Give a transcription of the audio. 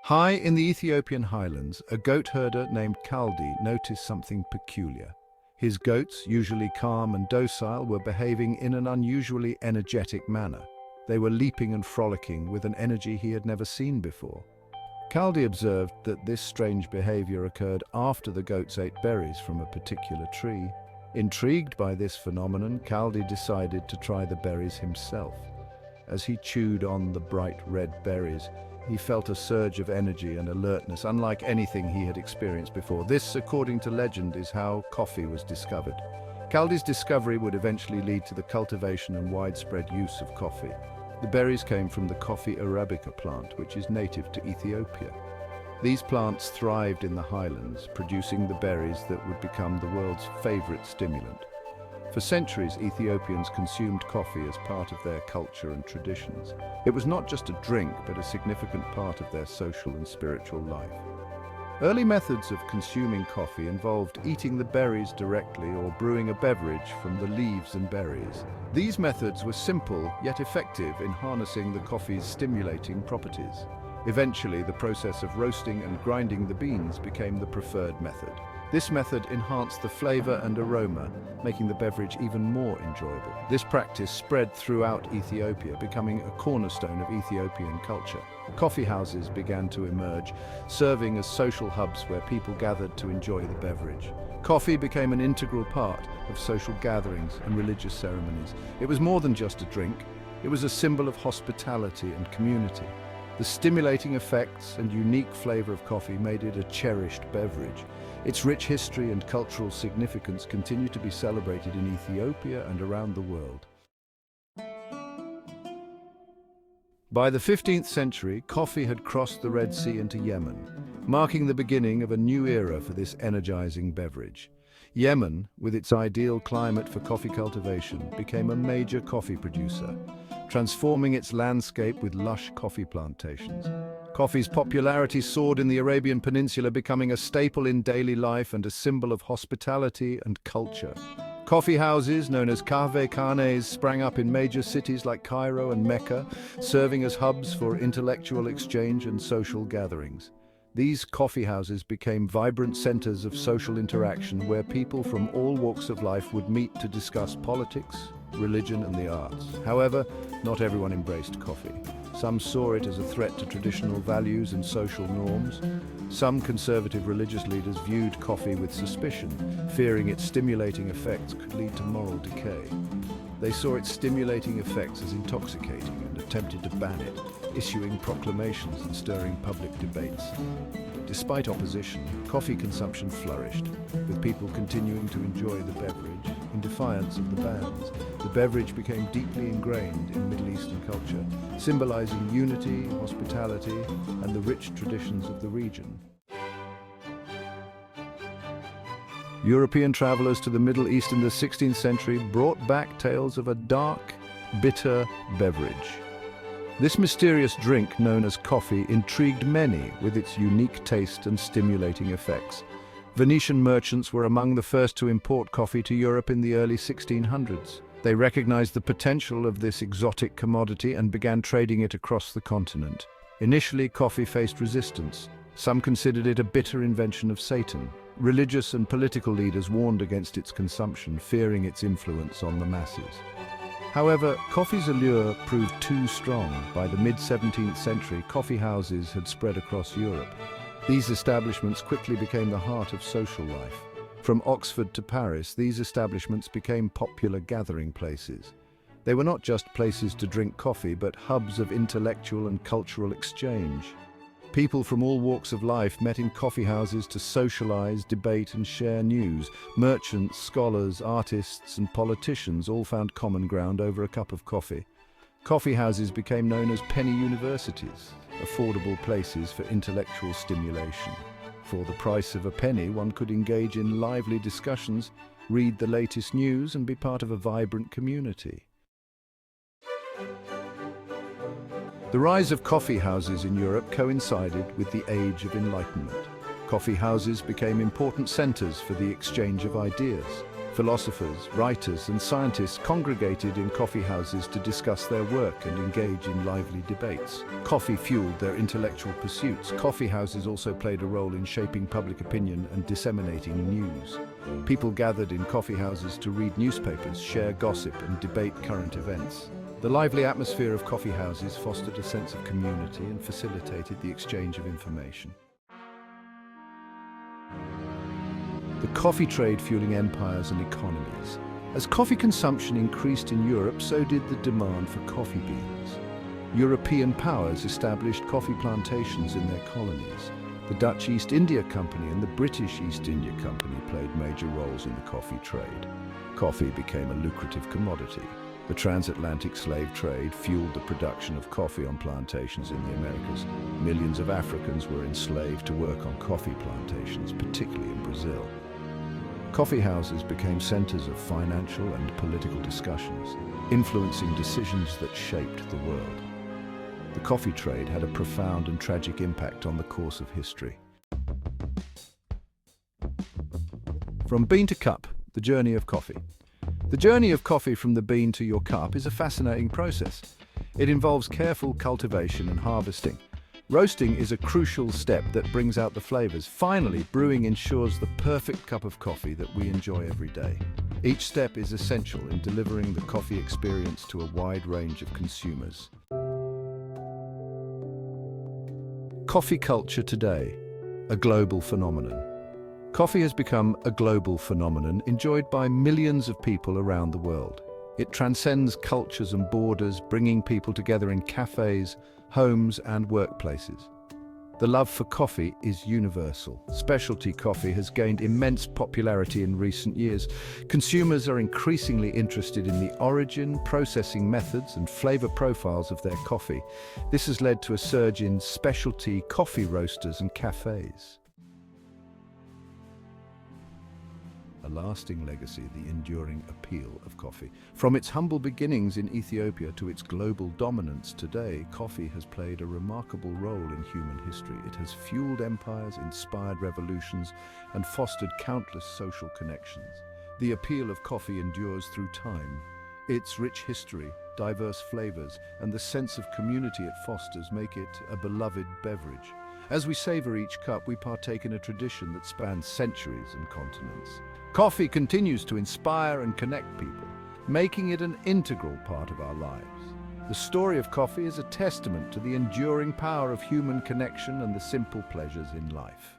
High in the Ethiopian highlands, a goat herder named Kaldi noticed something peculiar. His goats, usually calm and docile, were behaving in an unusually energetic manner. They were leaping and frolicking with an energy he had never seen before. Kaldi observed that this strange behavior occurred after the goats ate berries from a particular tree. Intrigued by this phenomenon, Kaldi decided to try the berries himself. As he chewed on the bright red berries, he felt a surge of energy and alertness unlike anything he had experienced before. This, according to legend, is how coffee was discovered. Kaldi's discovery would eventually lead to the cultivation and widespread use of coffee. The berries came from the Coffea arabica plant, which is native to Ethiopia. These plants thrived in the highlands, producing the berries that would become the world's favorite stimulant. For centuries, Ethiopians consumed coffee as part of their culture and traditions. It was not just a drink, but a significant part of their social and spiritual life. Early methods of consuming coffee involved eating the berries directly or brewing a beverage from the leaves and berries. These methods were simple yet effective in harnessing the coffee's stimulating properties. Eventually, the process of roasting and grinding the beans became the preferred method. This method enhanced the flavor and aroma, making the beverage even more enjoyable. This practice spread throughout Ethiopia, becoming a cornerstone of Ethiopian culture. Coffee houses began to emerge, serving as social hubs where people gathered to enjoy the beverage. Coffee became an integral part of social gatherings and religious ceremonies. It was more than just a drink. It was a symbol of hospitality and community. The stimulating effects and unique flavor of coffee made it a cherished beverage. Its rich history and cultural significance continue to be celebrated in Ethiopia and around the world. By the 15th century, coffee had crossed the Red Sea into Yemen, marking the beginning of a new era for this energizing beverage. Yemen, with its ideal climate for coffee cultivation, became a major coffee producer, transforming its landscape with lush coffee plantations. Coffee's popularity soared in the Arabian Peninsula, becoming a staple in daily life and a symbol of hospitality and culture. Coffee houses, known as kahve sprang up in major cities like Cairo and Mecca, serving as hubs for intellectual exchange and social gatherings. These coffee houses became vibrant centers of social interaction where people from all walks of life would meet to discuss politics, religion, and the arts. However, not everyone embraced coffee. Some saw it as a threat to traditional values and social norms. Some conservative religious leaders viewed coffee with suspicion, fearing its stimulating effects could lead to moral decay. They saw its stimulating effects as intoxicating and attempted to ban it, issuing proclamations and stirring public debates. Despite opposition, coffee consumption flourished, with people continuing to enjoy the beverage in defiance of the bans. The beverage became deeply ingrained in Middle Eastern culture, symbolizing unity, hospitality, and the rich traditions of the region. European travelers to the Middle East in the 16th century brought back tales of a dark, bitter beverage. This mysterious drink, known as coffee, intrigued many with its unique taste and stimulating effects. Venetian merchants were among the first to import coffee to Europe in the early 1600s. They recognized the potential of this exotic commodity and began trading it across the continent. Initially, coffee faced resistance. Some considered it a bitter invention of Satan. Religious and political leaders warned against its consumption, fearing its influence on the masses. However, coffee's allure proved too strong. By the mid-17th century, coffee houses had spread across Europe. These establishments quickly became the heart of social life. From Oxford to Paris, these establishments became popular gathering places. They were not just places to drink coffee, but hubs of intellectual and cultural exchange. People from all walks of life met in coffee houses to socialize, debate, and share news. Merchants, scholars, artists, and politicians all found common ground over a cup of coffee. Coffee houses became known as penny universities, affordable places for intellectual stimulation. For the price of a penny, one could engage in lively discussions, read the latest news, and be part of a vibrant community. The rise of coffee houses in Europe coincided with the Age of Enlightenment. Coffee houses became important centers for the exchange of ideas. Philosophers, writers, and scientists congregated in coffee houses to discuss their work and engage in lively debates. Coffee fueled their intellectual pursuits. Coffee houses also played a role in shaping public opinion and disseminating news. People gathered in coffee houses to read newspapers, share gossip, and debate current events. The lively atmosphere of coffee houses fostered a sense of community and facilitated the exchange of information. The coffee trade fueling empires and economies. As coffee consumption increased in Europe, so did the demand for coffee beans. European powers established coffee plantations in their colonies. The Dutch East India Company and the British East India Company played major roles in the coffee trade. Coffee became a lucrative commodity. The transatlantic slave trade fueled the production of coffee on plantations in the Americas. Millions of Africans were enslaved to work on coffee plantations, particularly in Brazil. Coffee houses became centers of financial and political discussions, influencing decisions that shaped the world. The coffee trade had a profound and tragic impact on the course of history. From bean to cup, the journey of coffee. The journey of coffee from the bean to your cup is a fascinating process. It involves careful cultivation and harvesting. Roasting is a crucial step that brings out the flavors. Finally, brewing ensures the perfect cup of coffee that we enjoy every day. Each step is essential in delivering the coffee experience to a wide range of consumers. Coffee culture today, a global phenomenon. Coffee has become a global phenomenon enjoyed by millions of people around the world. It transcends cultures and borders, bringing people together in cafes, homes, and workplaces. The love for coffee is universal. Specialty coffee has gained immense popularity in recent years. Consumers are increasingly interested in the origin, processing methods, and flavor profiles of their coffee. This has led to a surge in specialty coffee roasters and cafes. A lasting legacy, the enduring appeal of coffee. From its humble beginnings in Ethiopia to its global dominance today, coffee has played a remarkable role in human history. It has fueled empires, inspired revolutions, and fostered countless social connections. The appeal of coffee endures through time. Its rich history, diverse flavors, and the sense of community it fosters make it a beloved beverage. As we savor each cup, we partake in a tradition that spans centuries and continents. Coffee continues to inspire and connect people, making it an integral part of our lives. The story of coffee is a testament to the enduring power of human connection and the simple pleasures in life.